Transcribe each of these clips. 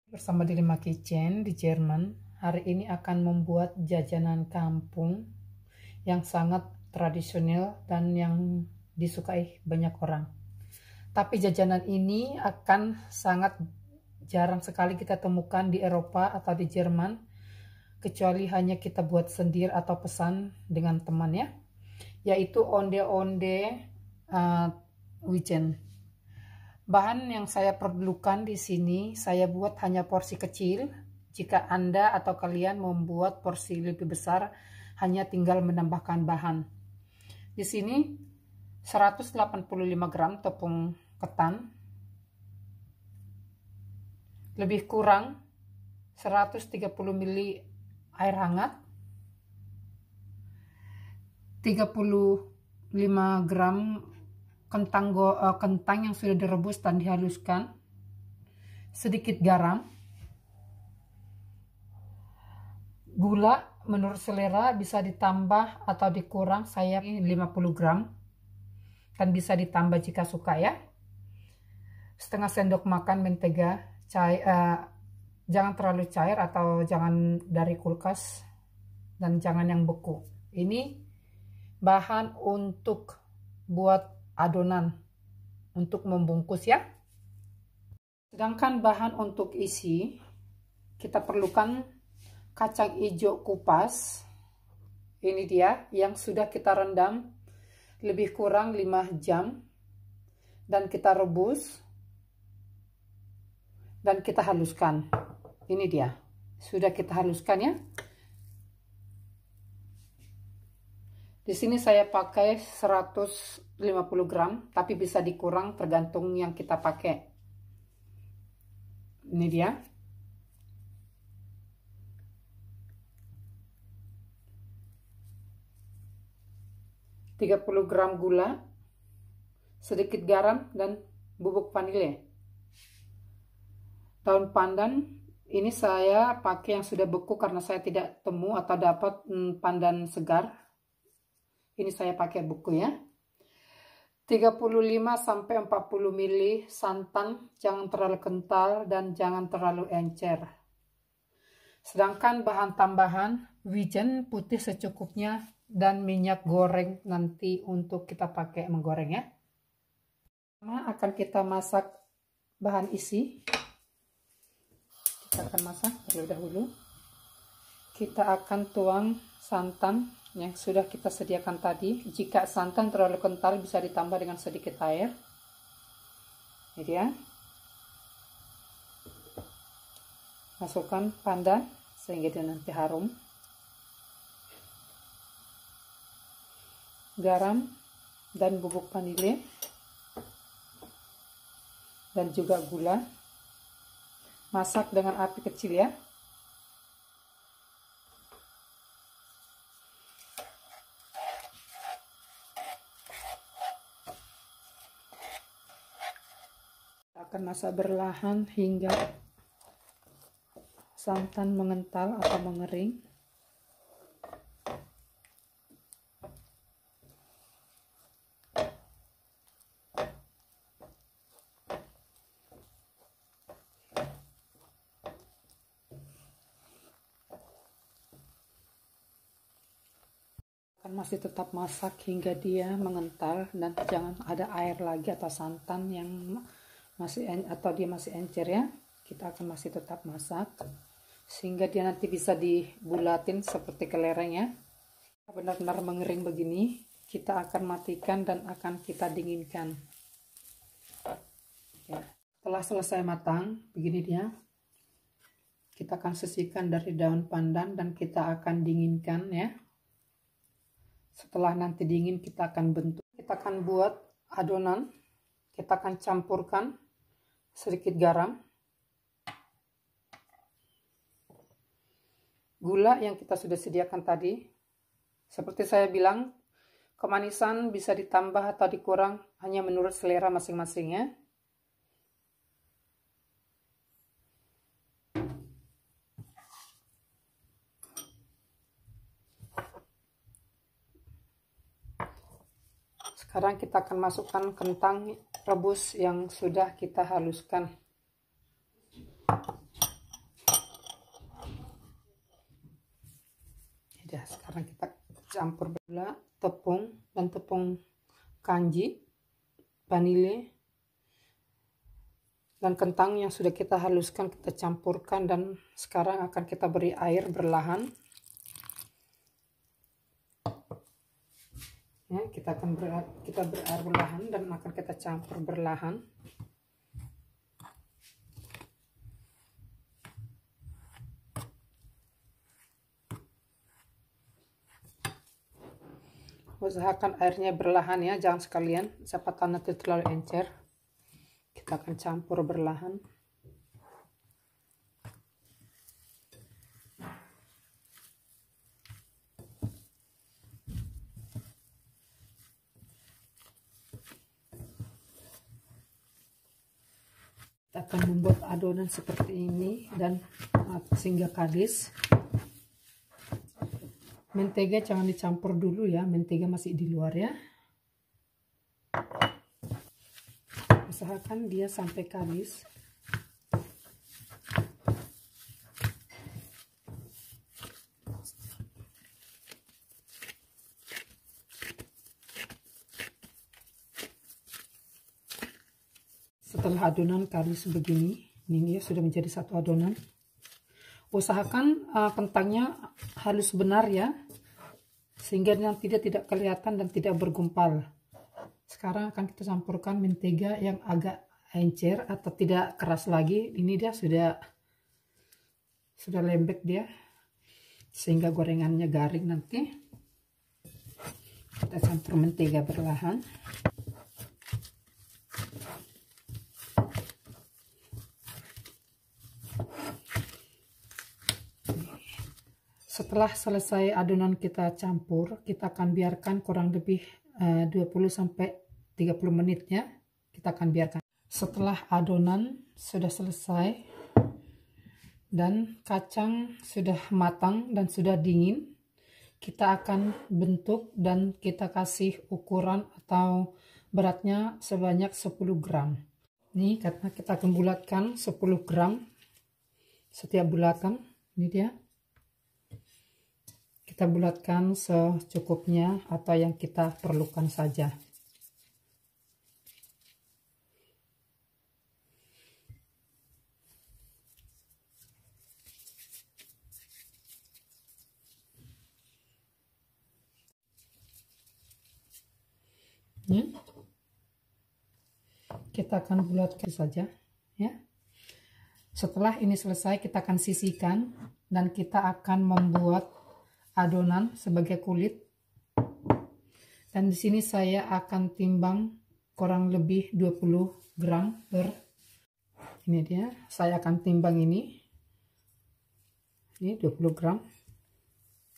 Bersama Dilema Kitchen di Jerman, hari ini akan membuat jajanan kampung yang sangat tradisional dan yang disukai banyak orang. Tapi jajanan ini akan sangat jarang sekali kita temukan di Eropa atau di Jerman, kecuali hanya kita buat sendiri atau pesan dengan teman ya, yaitu onde-onde Wijen. Bahan yang saya perlukan di sini saya buat hanya porsi kecil. Jika Anda atau kalian membuat porsi lebih besar, hanya tinggal menambahkan bahan. Di sini 185 gram tepung ketan, lebih kurang 130 ml air hangat, 35 gram kentang yang sudah direbus dan dihaluskan, sedikit garam, gula menurut selera bisa ditambah atau dikurang, saya 50 gram dan bisa ditambah jika suka ya. Setengah sendok makan mentega cair, jangan terlalu cair atau jangan dari kulkas dan jangan yang beku. Ini bahan untuk buat adonan untuk membungkus ya. Sedangkan bahan untuk isi, kita perlukan kacang hijau kupas. Ini dia yang sudah kita rendam lebih kurang 5 jam dan kita rebus dan kita haluskan. Ini dia, sudah kita haluskan ya. Di sini saya pakai 150 gram, tapi bisa dikurang tergantung yang kita pakai. Ini dia. Tiga 30 gram gula, sedikit garam dan bubuk vanile. Daun pandan ini saya pakai yang sudah beku karena saya tidak temu atau dapat pandan segar. Ini saya pakai buku ya. 35 sampai 40 ml santan, jangan terlalu kental dan jangan terlalu encer. Sedangkan bahan tambahan wijen putih secukupnya dan minyak goreng nanti untuk kita pakai menggoreng ya. Pertama akan kita masak bahan isi. Kita akan masak terlebih dahulu. Kita akan tuang santan yang sudah kita sediakan tadi. Jika santan terlalu kental bisa ditambah dengan sedikit air. Ini dia. Masukkan pandan sehingga dia nanti harum. Garam dan bubuk vanile dan juga gula. Masak dengan api kecil ya. Akan masak berlahan hingga santan mengental atau mengering. Akan masih tetap masak hingga dia mengental dan jangan ada air lagi atau santan yang masih atau dia masih encer ya. Kita akan masih tetap masak sehingga dia nanti bisa dibulatin seperti kelereng ya. Benar-benar mengering begini, kita akan matikan dan akan kita dinginkan ya. Setelah selesai matang begini dia, kita akan sisihkan dari daun pandan dan kita akan dinginkan ya. Setelah nanti dingin kita akan bentuk, kita akan buat adonan. Kita akan campurkan sedikit garam, gula yang kita sudah sediakan tadi. Seperti saya bilang, kemanisan bisa ditambah atau dikurang hanya menurut selera masing-masing ya. Sekarang kita akan masukkan kentang rebus yang sudah kita haluskan. Sudah, sekarang kita campur gula, tepung dan tepung kanji, vanile dan kentang yang sudah kita haluskan kita campurkan, dan sekarang akan kita beri air berlahan. Ya, kita beri air berlahan dan akan kita campur berlahan. Usahakan airnya berlahan ya, jangan sekalian, siapa tahu nanti terlalu encer. Kita akan campur berlahan. Kita akan membuat adonan seperti ini dan sehingga kalis. Mentega jangan dicampur dulu ya, mentega masih di luar ya. Usahakan dia sampai kalis. Setelah adonan kalis begini, ini ya sudah menjadi satu adonan. Usahakan kentangnya halus benar ya, sehingga nanti dia tidak kelihatan dan tidak bergumpal. Sekarang akan kita campurkan mentega yang agak encer atau tidak keras lagi. Ini dia sudah lembek dia, sehingga gorengannya garing nanti. Kita campur mentega berlahan. Setelah selesai adonan kita campur, kita akan biarkan kurang lebih 20-30 menit ya. Kita akan biarkan. Setelah adonan sudah selesai dan kacang sudah matang dan sudah dingin, kita akan bentuk dan kita kasih ukuran atau beratnya sebanyak 10 gram. Ini karena kita akan bulatkan 10 gram setiap bulatan. Ini dia. Kita bulatkan secukupnya atau yang kita perlukan saja. Kita akan bulatkan saja ya. Setelah ini selesai, kita akan sisihkan dan kita akan membuat adonan sebagai kulit. Dan di sini saya akan timbang kurang lebih 20 gram per. Ini dia, saya akan timbang ini 20 gram.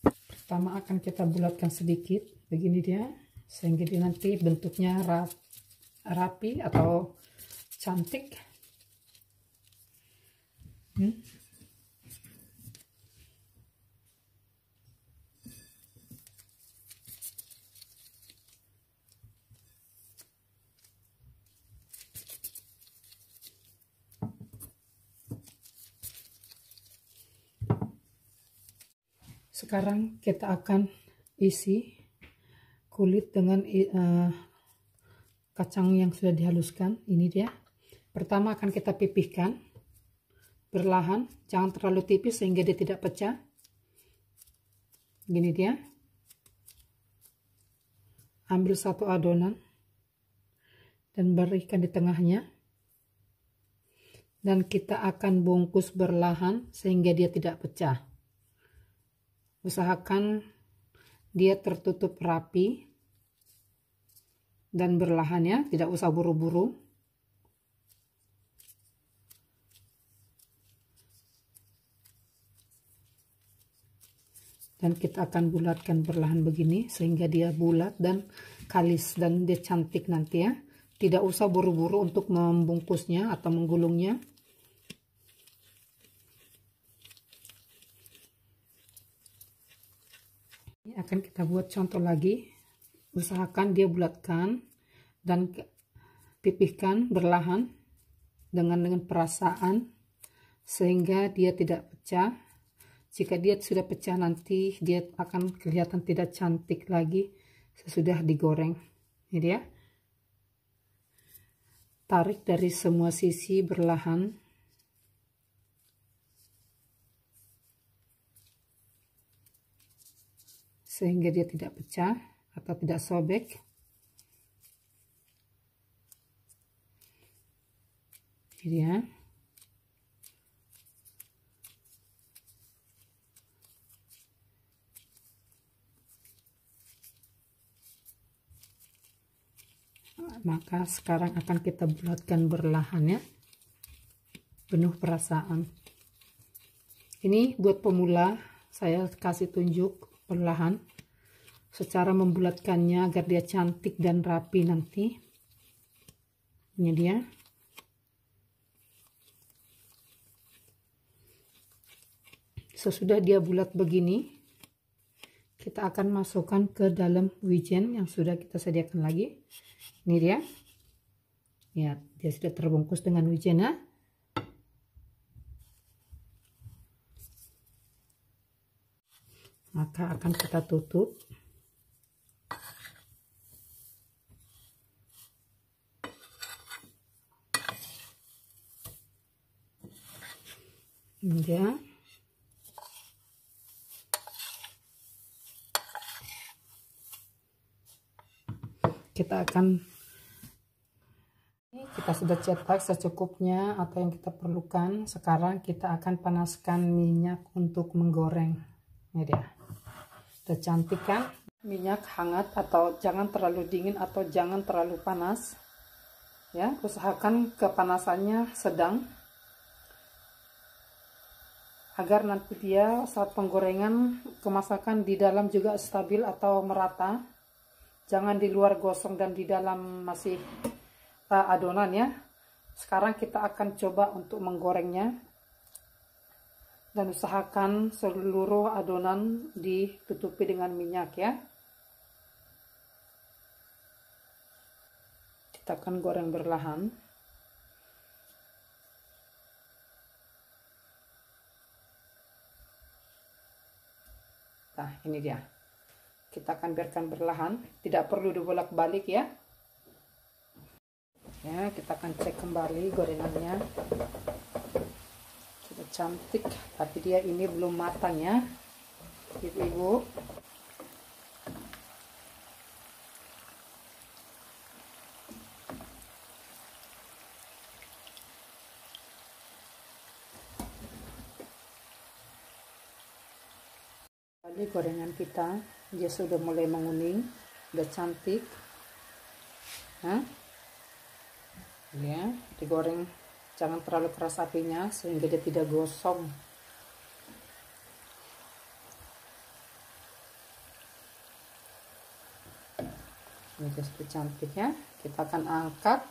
Pertama akan kita bulatkan sedikit begini dia, sehingga dia nanti bentuknya rapi atau cantik. Sekarang kita akan isi kulit dengan kacang yang sudah dihaluskan. Ini dia. Pertama akan kita pipihkan berlahan, jangan terlalu tipis sehingga dia tidak pecah. Gini dia. Ambil satu adonan dan berikan di tengahnya. Dan kita akan bungkus berlahan sehingga dia tidak pecah. Usahakan dia tertutup rapi dan berlahan ya, tidak usah buru-buru. Dan kita akan bulatkan berlahan begini sehingga dia bulat dan kalis dan dia cantik nanti ya. Tidak usah buru-buru untuk membungkusnya atau menggulungnya. Ini akan kita buat contoh lagi. Usahakan dia bulatkan dan pipihkan berlahan dengan perasaan sehingga dia tidak pecah. Jika dia sudah pecah nanti dia akan kelihatan tidak cantik lagi sesudah digoreng. Ini dia. Tarik dari semua sisi berlahan. Sehingga dia tidak pecah atau tidak sobek. Ini dia. Maka sekarang akan kita bulatkan berlahan ya, penuh perasaan. Ini buat pemula, saya kasih tunjuk perlahan secara membulatkannya agar dia cantik dan rapi nanti. Ini dia. Sesudah dia bulat begini, kita akan masukkan ke dalam wijen yang sudah kita sediakan lagi. Ini dia. Ya, dia sudah terbungkus dengan wijen ya. Maka akan kita tutup. Ini dia. Kita sudah cetak secukupnya atau yang kita perlukan. Sekarang kita akan panaskan minyak untuk menggoreng. Ini dia. Udah cantik kan? Minyak hangat atau jangan terlalu dingin atau jangan terlalu panas. Ya, usahakan kepanasannya sedang agar nanti dia saat penggorengan kemasakan di dalam juga stabil atau merata. Jangan di luar gosong dan di dalam masih adonan ya. Sekarang kita akan coba untuk menggorengnya. Dan usahakan seluruh adonan ditutupi dengan minyak ya. Kita akan goreng berlahan. Nah, ini dia. Kita akan biarkan berlahan, tidak perlu dibolak-balik ya. Ya, kita akan cek kembali gorengannya. Sudah cantik, tapi dia ini belum matang ya, ibu-ibu. Kali gorengan kita dia sudah mulai menguning, udah cantik. Ya, digoreng jangan terlalu keras apinya sehingga dia tidak gosong. Ini sudah cantik ya. Kita akan angkat.